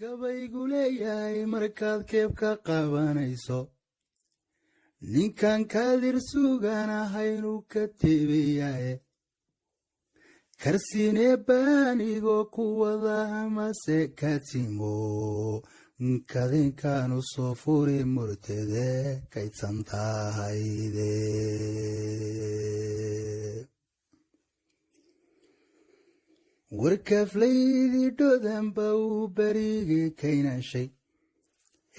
gabaygu leeyahay markaad keebka qabanayso ninkan kaadir sugan ahaynu ka teebayaye karsiine baanigoo ku wada amase kaatimo kadinkaanu soo furi murtede kaydsan tahayde warkaaflaydii dhodanba uu berigii kaynashay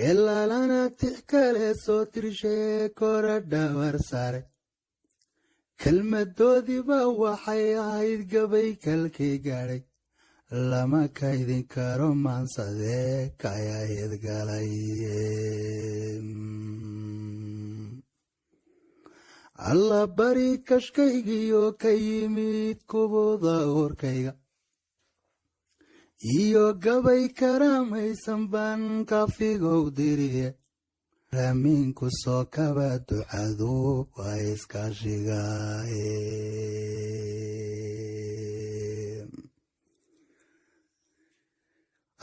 ilaalana tix kale soo tirshaye kora dhabar saare kelmadoodiiba waxay ahayd gabay kalkii gaadhay lama kaydin karo maansadee kayaheed galay alla bari kashkaygiioo ka yimid kubooda oorkayga iyo gabay karaamaysan baan kafigow diriye raamiinku soo kaba ducadu waa iskaashigaye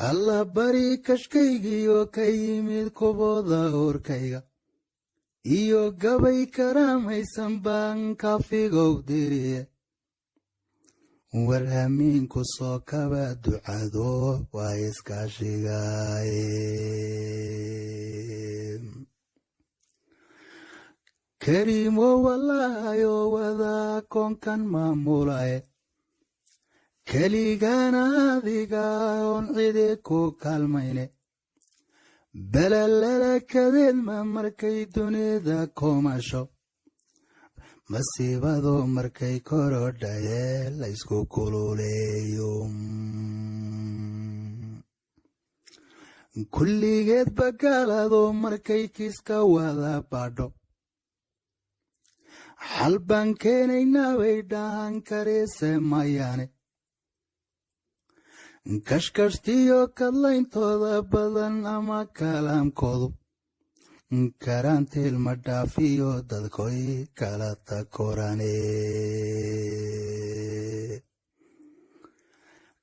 alla bari kashkaygiioo ka yimid kubooda oorkayga iyo gabay karaamaysan baan kafigow diriye warhamiinku soo kaba ducado waa iskaashigaye kariimo wallaayo wadaa koonkan maamulaye keligana adiga oon cidi ku kaalmayne belalala kadeedma markay dunida koomasho masiibado markay korodhaye laysku kululeeyo kulligeed bagaalado markay kiiska wada baadho xal baan keenaynaa bay dhahan kareese mayaane kashkashtiyo kadlayntooda badan ama kalaamkoodu karantiil ma dhaafiyo dadkoy kala takorane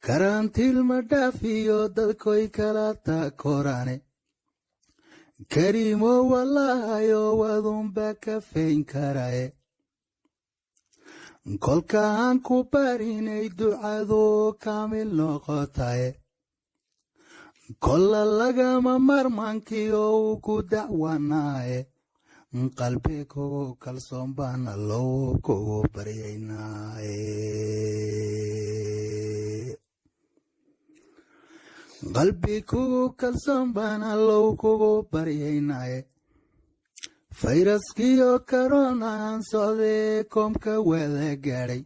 karantiil ma dhaafiyo dadkoy kala takorane kariimo wallaahayo wadunba ka fayn karaye kolkaan ku barinay ducado kaamil noqotaye kolla lagama marmankiyo uu ku dacwanaaye qalbi kugu kalsoon baan allow kugu baryaynaaye qalbi kugu kalsoon baan allow kugu baryaynaaye fayraskiyo karoonaan socdee koomka wada gaadhay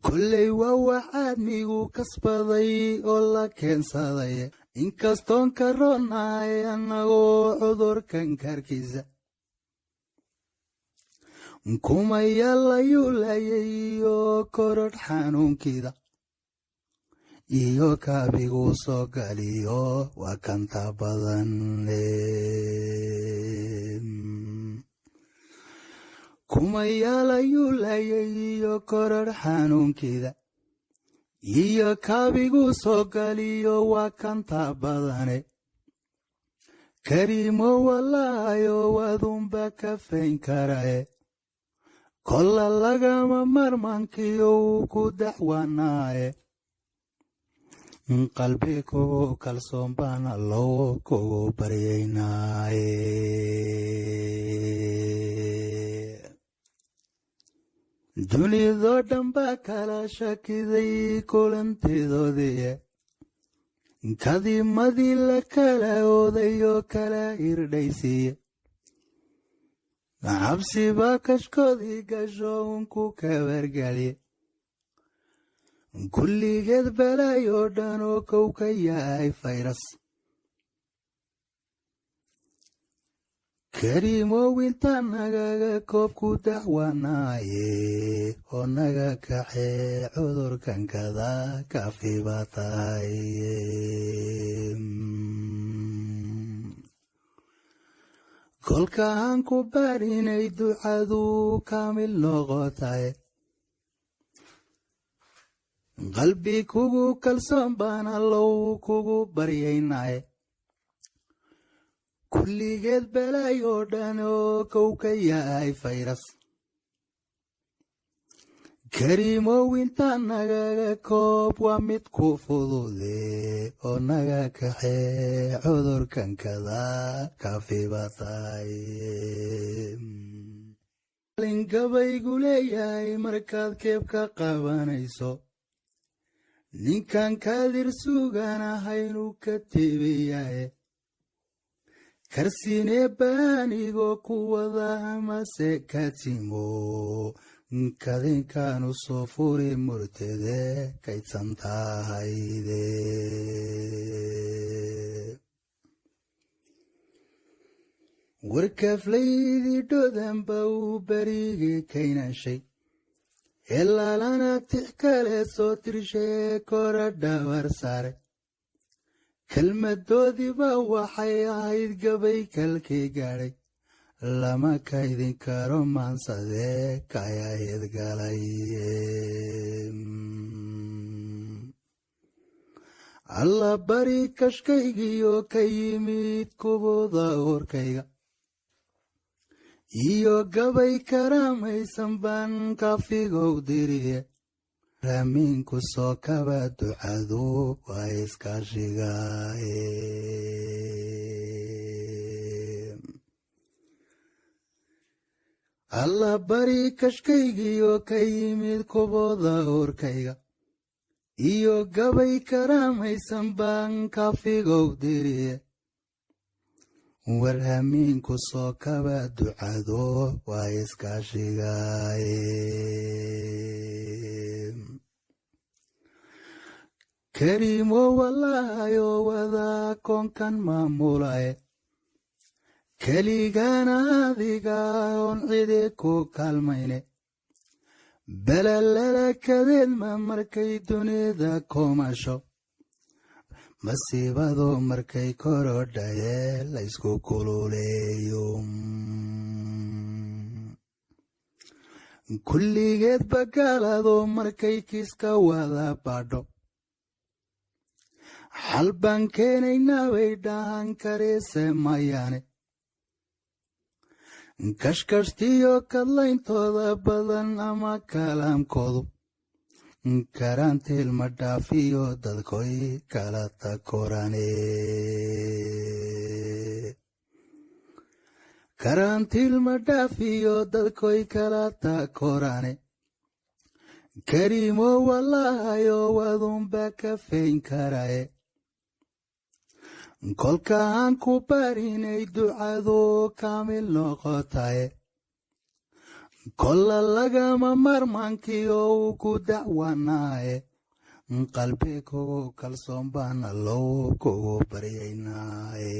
kolley waa waxaadmigu kasbaday oo la keensaday inkastoon karoonahay annagoo cudurkan kaarkiisa kumayaalayuu layay iyo korodh xanuunkiida iyo kaabiguu soo galiyo waa kanta badan kumayaalayuu layay iyo korodh xanuunkiida iyo kaabiguu soo galiyo waa kanta badane kariimo wallaahayo wadunba ka fayn karaye kolla lagama marmankiyo uu ku dacwanaaye qalbi kugu kalsoon baan allow kugu baryaynaaye dunidoo dhan baa kala shakiday kulanteedoodii kadimadii la kala oodayoo kala irdhaysiiye cabsi baa kashkoodii gasho unku kabargaliye kulligeed balaayoo dhan oo kow ka yahay fayras kariimow inta nagaga koob ku dacwanaaye oo naga kaxee cudurkankada kafiba tahaye kolkaan ku barinay ducadu kaamil noqotaye qalbi kugu kalsoon baan allow kugu baryaynaye kulligeed balay oo dhan oo kow ka yahay fayras kariimow intaan nagaga koob waa mid ku fudude oo naga kaxee cudurkan kada kafibatay lingabaygu leeyahay markaad keeb ka qabanayso ninkan kaadir sugan ahaynu ka teebayaye karsiine baanigoo ku wada amase katimo kadinkaanu soo furi murtede kaydsan tahayde warkaflaydii dhodanba uu berigii kaynashay elaalana tix kale soo tirshee kora dhabar saare kelmadoodiiba waxay ahayd gabay kalkii gaadhay lama kaydin karo maansadee kayaheed galay alla bari kashkaygiyo ka yimid kubooda oorkayga iyo gabay karaamaysan baan kafigow diriye raamiinku soo kaba ducadu waa iskaashigaye alla bari kashkaygiyo ka yimid kubooda oorkayga iyo gabay karaamaysan baan kafigow diriye war hamiinku soo kaba ducado waa iskaashigaye kariimo wallaayo wadaa koonkan maamulaye keligana adiga oon cidi ku kaalmayne balalala kadeedma markay dunida koomasho masiibado markay korodhaye laysku kululeeyo kulligeed bagaalado markay kiiska wada baadho xal baan keenaynaa bay dhahan kareese mayaane kashkashtiyo kadlayntooda badan ama kalaamkoodu karantiil ma dhaafiyo dadkoy kala takorane karantiil ma dhaafiyo dadkoy kala takorane kariimo wallaayo wadunba ka fayn karaye kolkaan ku barinay ducado kaamil noqotaye kolla lagama marmankiyo uu ku dacwanaaye qalbi kugu kalsoon baan allow kugu baryaynaaye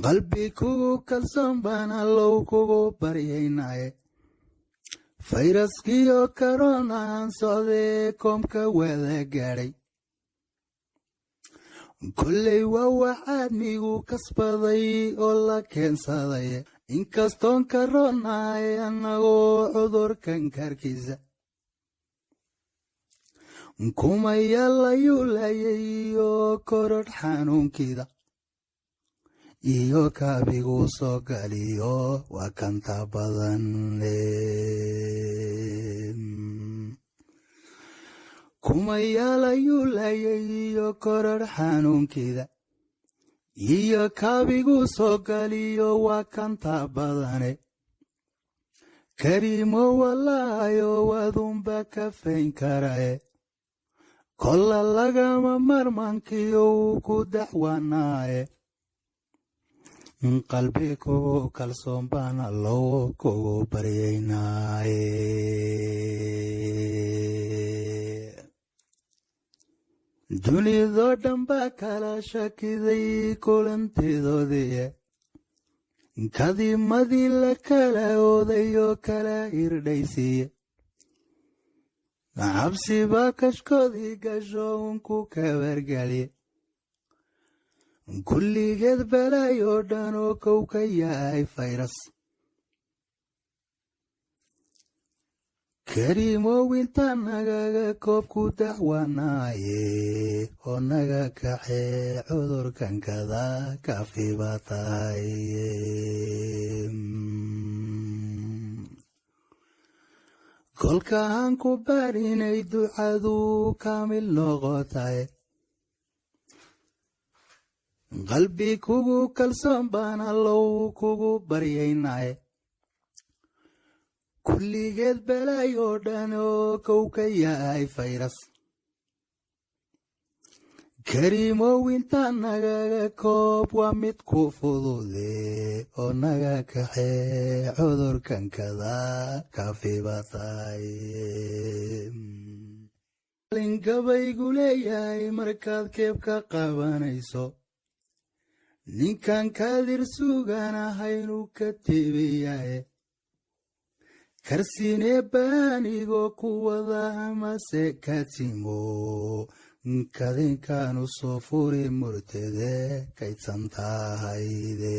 qalbi kugu kalsoon baan allow kugu baryaynaaye fayraskiyo karoonaan socdee koomka wada gaadhay kolley waa waxaadmigu kasbaday oo la keensaday inkastoon karoonaaye annagoo cudurkan kaarkiisa kumayaalayuu layay iyo korodh xanuunkiida iyo kaabiguu soo galiyo waa kanta badan kumayaalayuu layay iyo korodh xanuunkiida iyo kaabiguu soo galiyo waa kanta badane kariimo wallaayo wadunba ka fayn karaye kolla lagama marmankiyo uu ku dacwanaaye qalbi kugu kalsoon baan allow kugu baryaynaaye dunidoo dhan baa kala shakiday kulanteedoodii kadimadii la kala oodayoo kala irdhaysiiye cabsi baa kashkoodii gasho unku kabargaliye kulligeed balay oo dhan oo kow ka yahay fayras kariimow intaan nagaga koob ku dacwanaaye oo naga kaxee cudurkan kada kafiba tahay kolkaan ku barinay ducadu kaamil noqotay qalbi kugu kalsoon baan allow kugu baryaynaye kulligeed belay oo dhan oo kow ka yahay fayras kariimow intaan nagaga koob waa mid ku fudude oo naga kaxee cudurkan kada kafiba tahay gabaygu leeyahay markaad keeb ka qabanayso ninkan kaadir sugan ahaynu ka teebayaye karsiinee baanigoo ku wada amase katimo kadinkaanu soo furi murtede kaydsan tahayde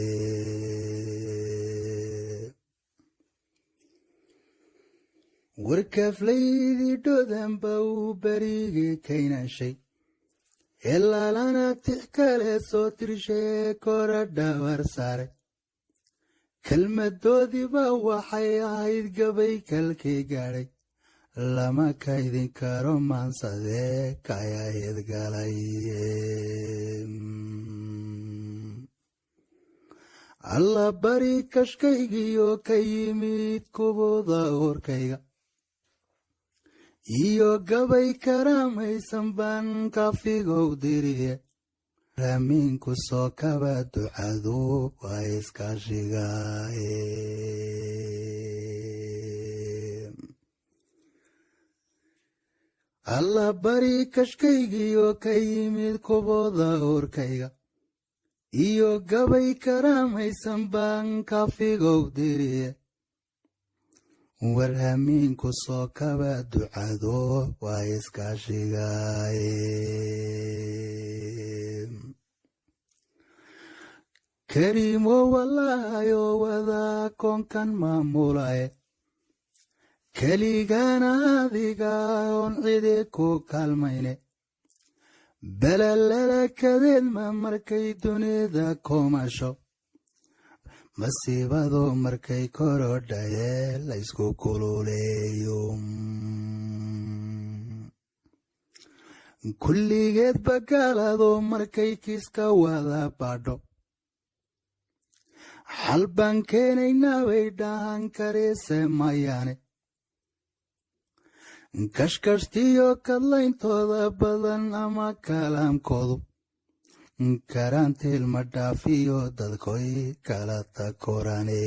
warkaaflaydii dhodanba uu berigii kaynashay ilaalana tix kale soo tirshee kora dhabar saare kelmadoodiiba waxay ahayd gabay kalkii gaadhay lama kaydin karo maansadee kayaheed galay alla bari kashkaygiyo ka yimid kubooda horkayga iyo gabay karaamaysan baan kafigow diriye raamiinku soo kaba ducadu waa iskaashigaye alla bari kashkaygiyo ka yimid kubooda horkayga iyo gabay karaamaysan baan kafigow diriye war hamiinku soo kaba ducado waa iskaashigaye kariimow wallahayoo wadaa koonkan maamulaye keligana adiga oon cidi ku kaalmayne belalala kadeedma markay dunida koomasho masiibado markay korodhaye laysku kululeeyo kulligeed bagaalado markay kiiska wada baadho xal baan keenaynaa bay dhahan kareese mayaane kashkashtiyo kadlayntooda badan ama kalaamkoodu karantiil ma dhaafiyo dadkoy kala takorane